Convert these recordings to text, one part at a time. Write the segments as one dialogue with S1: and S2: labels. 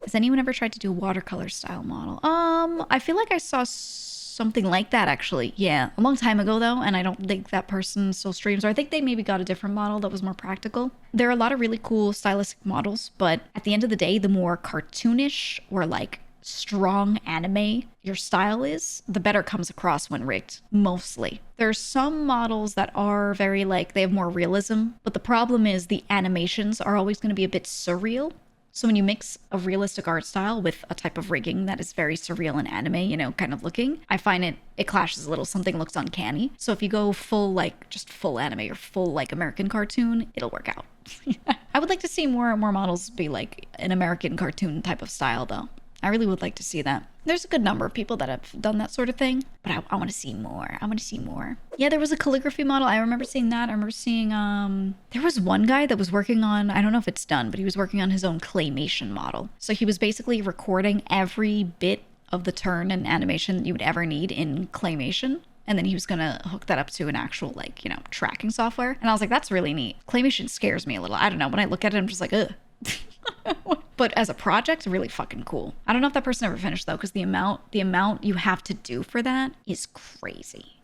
S1: Has anyone ever tried to do a watercolor style model? I feel like I saw something like that actually. Yeah, a long time ago though, and I don't think that person still streams, or I think they maybe got a different model that was more practical. There are a lot of really cool stylistic models, but at the end of the day, the more cartoonish or like strong anime your style is, the better it comes across when rigged, mostly. There's some models that are very like, they have more realism, but the problem is the animations are always going to be a bit surreal. So when you mix a realistic art style with a type of rigging that is very surreal and anime, you know, kind of looking, I find it clashes a little. Something looks uncanny. So if you go full, like, just full anime or full, like, American cartoon, it'll work out. I would like to see more models be, like, an American cartoon type of style, though. I really would like to see that. There's a good number of people that have done that sort of thing, but I want to see more. I want to see more. Yeah, there was a calligraphy model. I remember seeing that. I remember seeing, there was one guy that was working on, I don't know if it's done, but he was working on his own claymation model. So he was basically recording every bit of the turn and animation that you would ever need in claymation. And then he was going to hook that up to an actual, like, you know, tracking software. And I was like, that's really neat. Claymation scares me a little. I don't know. When I look at it, I'm just like, ugh. But as a project, really fucking cool. I don't know if that person ever finished though, because the amount you have to do for that is crazy.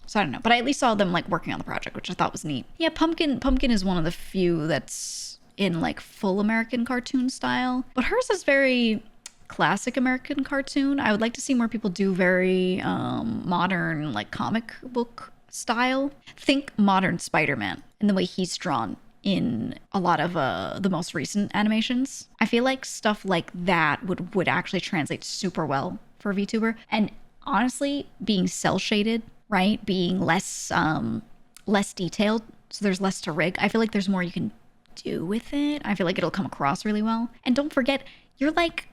S1: So I don't know, but I at least saw them like working on the project, which I thought was neat. Yeah, Pumpkin is one of the few that's in like full American cartoon style, but hers is very classic American cartoon. I would like to see more people do very modern like comic book style. Think modern Spider-Man and the way he's drawn in a lot of the most recent animations. I feel like stuff like that would actually translate super well for VTuber. And honestly, being cell shaded, right? Being less detailed, so there's less to rig. I feel like there's more you can do with it. I feel like it'll come across really well. And don't forget, you're like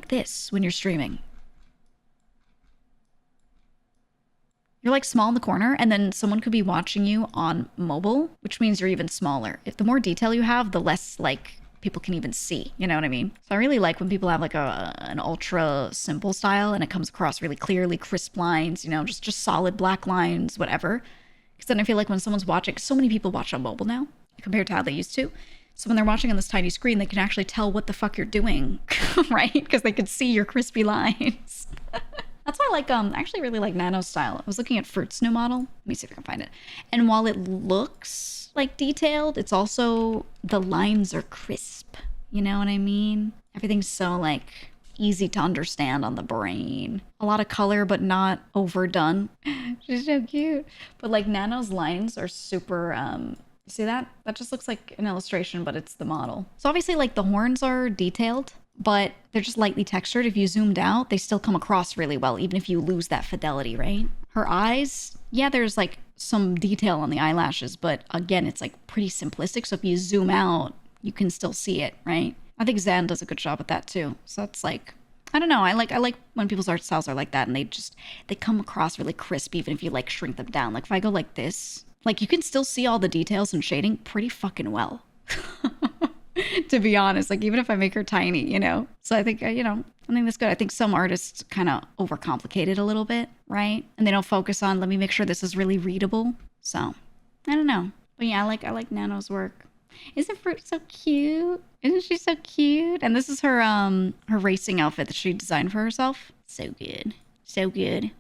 S1: this when you're streaming. You're like small in the corner, and then someone could be watching you on mobile, which means you're even smaller. If the more detail you have, the less like people can even see, you know what I mean? So I really like when people have like an ultra simple style and it comes across really clearly, crisp lines, you know, just solid black lines, whatever. Because then I feel like when someone's watching, so many people watch on mobile now compared to how they used to. So when they're watching on this tiny screen, they can actually tell what the fuck you're doing, right? Because they can see your crispy lines. That's why I like, I actually really like Nano's style. I was looking at Fruit's new model. Let me see if I can find it. And while it looks like detailed, it's also, the lines are crisp. You know what I mean? Everything's so like easy to understand on the brain. A lot of color, but not overdone. She's so cute. But like Nano's lines are super, see that? That just looks like an illustration, but it's the model. So obviously like the horns are detailed, but they're just lightly textured. If you zoomed out, they still come across really well, even if you lose that fidelity, right? Her eyes, yeah, there's like some detail on the eyelashes, but again, it's like pretty simplistic. So if you zoom out, you can still see it, right? I think Zan does a good job at that too. So it's like, I don't know. I like when people's art styles are like that and they come across really crisp, even if you like shrink them down. Like if I go like this, like you can still see all the details and shading pretty fucking well. To be honest, like even if I make her tiny, you know? So I think, you know, I think that's good. I think some artists kind of overcomplicate it a little bit, right? And they don't focus on, let me make sure this is really readable. So I don't know. But yeah, I like Nano's work. Isn't Fruit so cute? Isn't she so cute? And this is her racing outfit that she designed for herself. So good. So good.